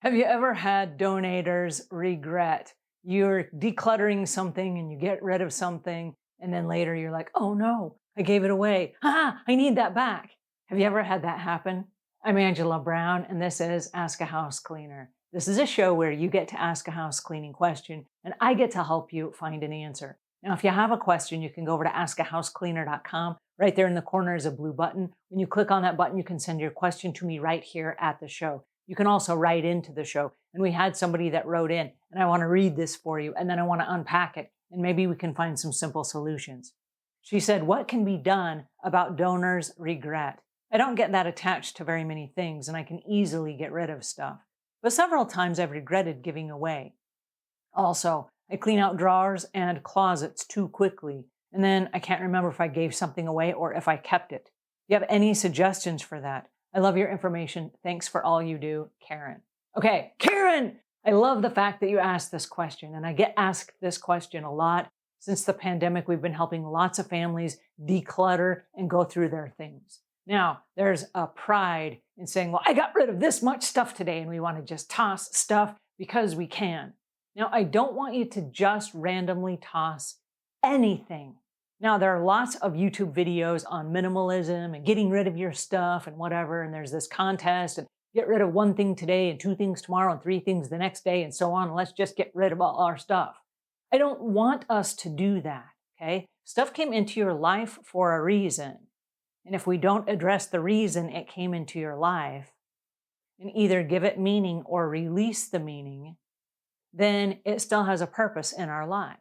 Have you ever had donators regret? You're decluttering something and you get rid of something, and then later you're like, oh no, I gave it away. I need that back. Have you ever had that happen? I'm Angela Brown, and this is Ask a House Cleaner. This is a show where you get to ask a house cleaning question, and I get to help you find an answer. Now, if you have a question, you can go over to askahousecleaner.com. Right there in the corner is a blue button. When you click on that button, you can send your question to me right here at the show. You can also write into the show. And we had somebody that wrote in, and I want to read this for you, and then I want to unpack it, and maybe we can find some simple solutions. She said, what can be done about donors' regret? I don't get that attached to very many things, and I can easily get rid of stuff. But several times I've regretted giving away. Also, I clean out drawers and closets too quickly, and then I can't remember if I gave something away or if I kept it. Do you have any suggestions for that? I love your information. Thanks for all you do, Karen. Okay, Karen, I love the fact that you asked this question, and I get asked this question a lot. Since the pandemic, we've been helping lots of families declutter and go through their things. Now, there's a pride in saying, well, I got rid of this much stuff today, and we want to just toss stuff because we can. Now, I don't want you to just randomly toss anything. Now, there are lots of YouTube videos on minimalism and getting rid of your stuff and whatever, and there's this contest and get rid of one thing today and two things tomorrow and three things the next day and so on, and let's just get rid of all our stuff. I don't want us to do that, okay? Stuff came into your life for a reason, and if we don't address the reason it came into your life and either give it meaning or release the meaning, then it still has a purpose in our life.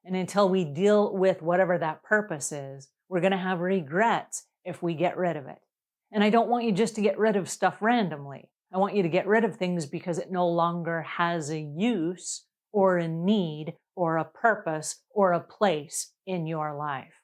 And until we deal with whatever that purpose is, we're going to have regrets if we get rid of it. And I don't want you just to get rid of stuff randomly. I want you to get rid of things because it no longer has a use or a need or a purpose or a place in your life.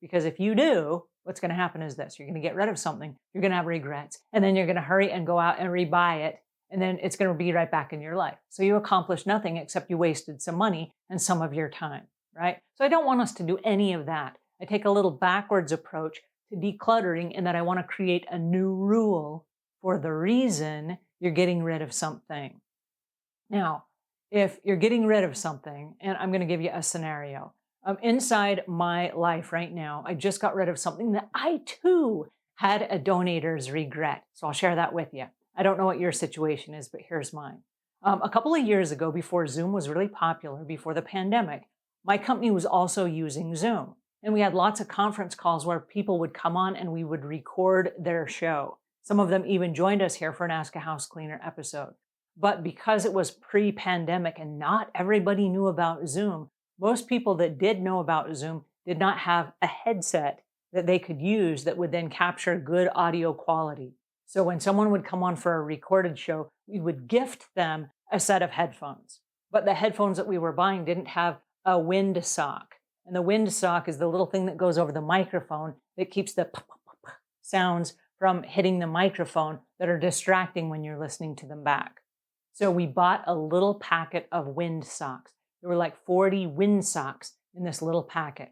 Because if you do, what's going to happen is this. You're going to get rid of something, you're going to have regrets, and then you're going to hurry and go out and rebuy it. And then it's going to be right back in your life. So you accomplished nothing except you wasted some money and some of your time. Right? So I don't want us to do any of that. I take a little backwards approach to decluttering in that I want to create a new rule for the reason you're getting rid of something. Now, if you're getting rid of something, and I'm going to give you a scenario. Inside my life right now, I just got rid of something that I too had a donator's regret. So I'll share that with you. I don't know what your situation is, but here's mine. A couple of years ago, before Zoom was really popular, before the pandemic, my company was also using Zoom, and we had lots of conference calls where people would come on and we would record their show. Some of them even joined us here for an Ask a House Cleaner episode. But because it was pre-pandemic and not everybody knew about Zoom, most people that did know about Zoom did not have a headset that they could use that would then capture good audio quality. So when someone would come on for a recorded show, we would gift them a set of headphones. But the headphones that we were buying didn't have a wind sock. And the wind sock is the little thing that goes over the microphone that keeps the sounds from hitting the microphone that are distracting when you're listening to them back. So we bought a little packet of wind socks. There were like 40 wind socks in this little packet.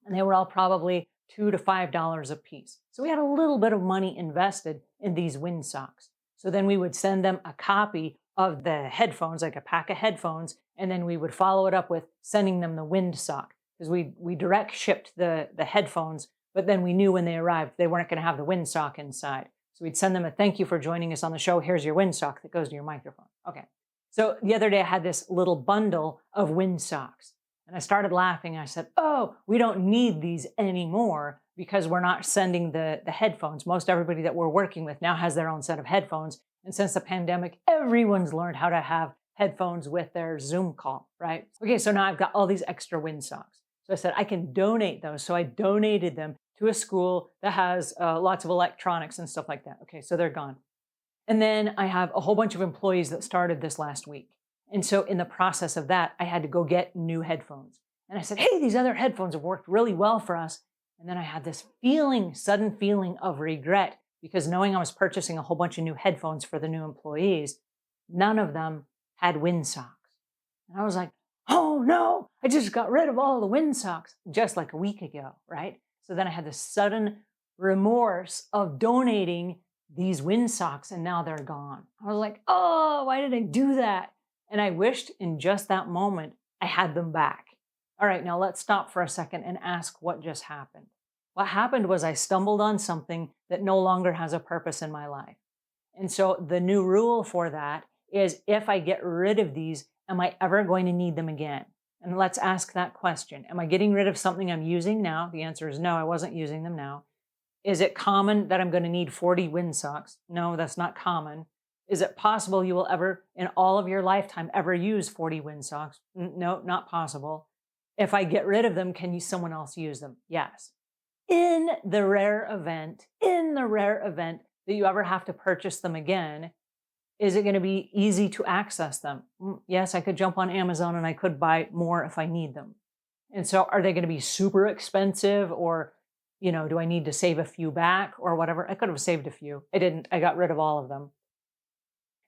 And they were all probably $2 to $5 a piece. So we had a little bit of money invested in these wind socks. So then we would send them a copy of the headphones, like a pack of headphones, and then we would follow it up with sending them the wind sock, because we direct shipped the headphones, but then we knew when they arrived they weren't going to have the wind sock inside. So we'd send them a thank you for joining us on the show. Here's your wind sock that goes to your microphone. Okay. So the other day I had this little bundle of wind socks, and I started laughing. I said, oh, we don't need these anymore because we're not sending the headphones. Most everybody that we're working with now has their own set of headphones. And since the pandemic, everyone's learned how to have headphones with their Zoom call, right? Okay, so now I've got all these extra wind socks. So I said, I can donate those. So I donated them to a school that has lots of electronics and stuff like that. Okay, so they're gone. And then I have a whole bunch of employees that started this last week. And so in the process of that, I had to go get new headphones. And I said, hey, these other headphones have worked really well for us. And then I had this sudden feeling of regret, because knowing I was purchasing a whole bunch of new headphones for the new employees, none of them had wind socks. And I was like, oh no, I just got rid of all the wind socks just like a week ago, right? So then I had this sudden remorse of donating these wind socks, and now they're gone. I was like, oh, why did I do that? And I wished in just that moment I had them back. All right, now let's stop for a second and ask what just happened. What happened was I stumbled on something that no longer has a purpose in my life. And so the new rule for that is if I get rid of these, am I ever going to need them again? And let's ask that question. Am I getting rid of something I'm using now? The answer is no, I wasn't using them now. Is it common that I'm going to need 40 wind socks? No, that's not common. Is it possible you will ever, in all of your lifetime, ever use 40 wind socks? No, not possible. If I get rid of them, can someone else use them? Yes. In the rare event that you ever have to purchase them again, is it going to be easy to access them? Yes, I could jump on Amazon and I could buy more if I need them. And so are they going to be super expensive, or, do I need to save a few back or whatever? I could have saved a few. I didn't. I got rid of all of them.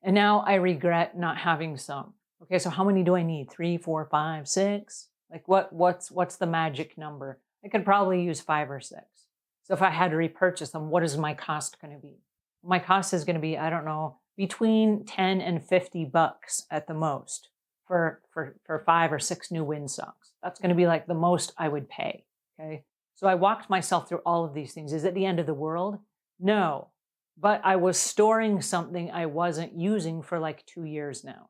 And now I regret not having some. Okay, so how many do I need? 3, 4, 5, 6? Like what's the magic number? I could probably use 5 or 6. So if I had to repurchase them, what is my cost going to be? My cost is going to be, I don't know, between 10 and $50 at the most for 5 or 6 new wind socks. That's going to be like the most I would pay. Okay. So I walked myself through all of these things. Is it the end of the world? No. But I was storing something I wasn't using for like 2 years now.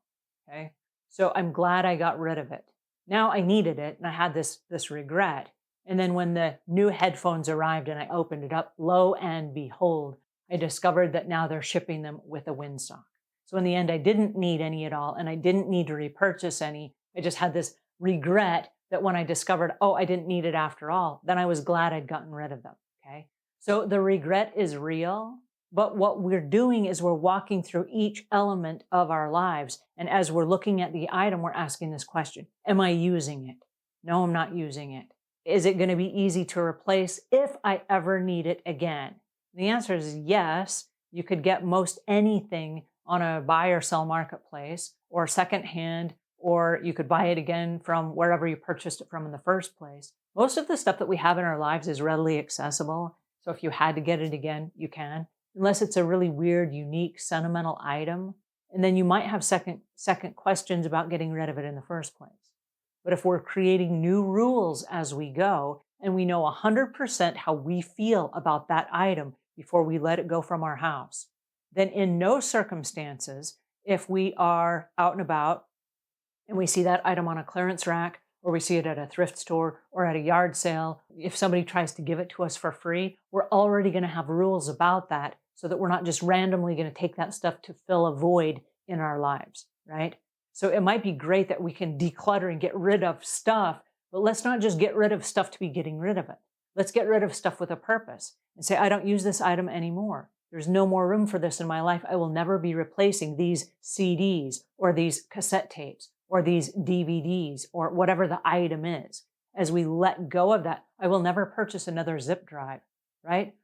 Okay. So I'm glad I got rid of it. Now I needed it and I had this regret. And then when the new headphones arrived and I opened it up, lo and behold, I discovered that now they're shipping them with a windsock. So in the end, I didn't need any at all, and I didn't need to repurchase any. I just had this regret that when I discovered, oh, I didn't need it after all, then I was glad I'd gotten rid of them, okay? So the regret is real, but what we're doing is we're walking through each element of our lives, and as we're looking at the item, we're asking this question: am I using it? No, I'm not using it. Is it going to be easy to replace if I ever need it again? The answer is yes. You could get most anything on a buy or sell marketplace or secondhand, or you could buy it again from wherever you purchased it from in the first place. Most of the stuff that we have in our lives is readily accessible. So if you had to get it again, you can, unless it's a really weird, unique, sentimental item. And then you might have second questions about getting rid of it in the first place. But if we're creating new rules as we go, and we know 100% how we feel about that item before we let it go from our house, then in no circumstances, if we are out and about and we see that item on a clearance rack, or we see it at a thrift store or at a yard sale, if somebody tries to give it to us for free, we're already going to have rules about that so that we're not just randomly going to take that stuff to fill a void in our lives, right? So it might be great that we can declutter and get rid of stuff, but let's not just get rid of stuff to be getting rid of it. Let's get rid of stuff with a purpose and say, I don't use this item anymore. There's no more room for this in my life. I will never be replacing these CDs or these cassette tapes or these DVDs or whatever the item is. As we let go of that, I will never purchase another zip drive, right?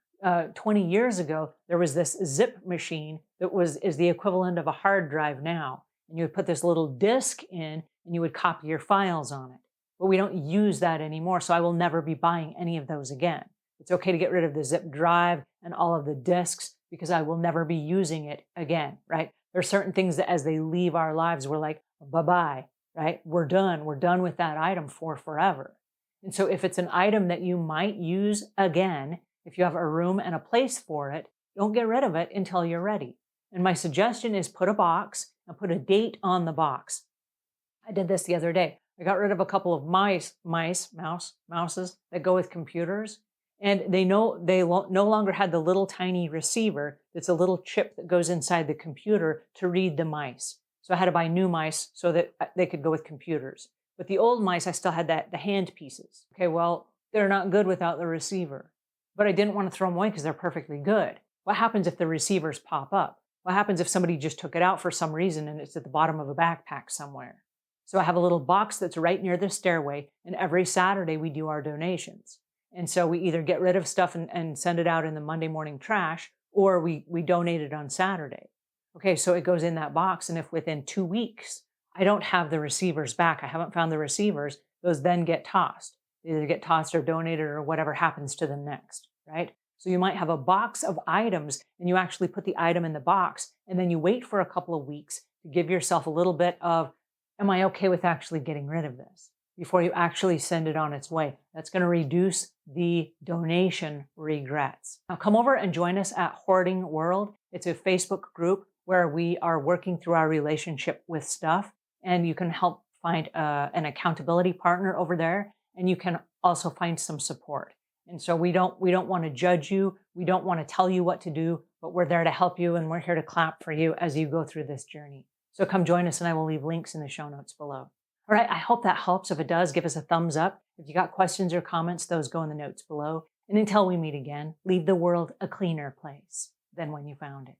20 years ago, there was this zip machine that is the equivalent of a hard drive now. And you would put this little disk in and you would copy your files on it. But we don't use that anymore, so I will never be buying any of those again. It's okay to get rid of the zip drive and all of the disks because I will never be using it again, right? There are certain things that as they leave our lives, we're like, bye-bye, right? We're done. We're done with that item for forever. And so if it's an item that you might use again, if you have a room and a place for it, don't get rid of it until you're ready. And my suggestion is put a box and put a date on the box. I did this the other day. I got rid of a couple of mouses that go with computers. And they no longer had the little tiny receiver that's a little chip that goes inside the computer to read the mice. So I had to buy new mice so that they could go with computers. But the old mice, I still had the hand pieces. Okay, well, they're not good without the receiver. But I didn't want to throw them away because they're perfectly good. What happens if the receivers pop up? What happens if somebody just took it out for some reason and it's at the bottom of a backpack somewhere? So I have a little box that's right near the stairway, and every Saturday we do our donations. And so we either get rid of stuff and send it out in the Monday morning trash, or we donate it on Saturday. Okay, so it goes in that box, and if within 2 weeks I don't have the receivers back, I haven't found the receivers, those then get tossed. They either get tossed or donated or whatever happens to them next, right? So you might have a box of items and you actually put the item in the box and then you wait for a couple of weeks to give yourself a little bit of, am I okay with actually getting rid of this before you actually send it on its way? That's going to reduce the donation regrets. Now come over and join us at Hoarding World. It's a Facebook group where we are working through our relationship with stuff, and you can help find an accountability partner over there, and you can also find some support. And so we don't want to judge you. We don't want to tell you what to do, but we're there to help you, and we're here to clap for you as you go through this journey. So come join us, and I will leave links in the show notes below. All right, I hope that helps. If it does, give us a thumbs up. If you got questions or comments, those go in the notes below. And until we meet again, leave the world a cleaner place than when you found it.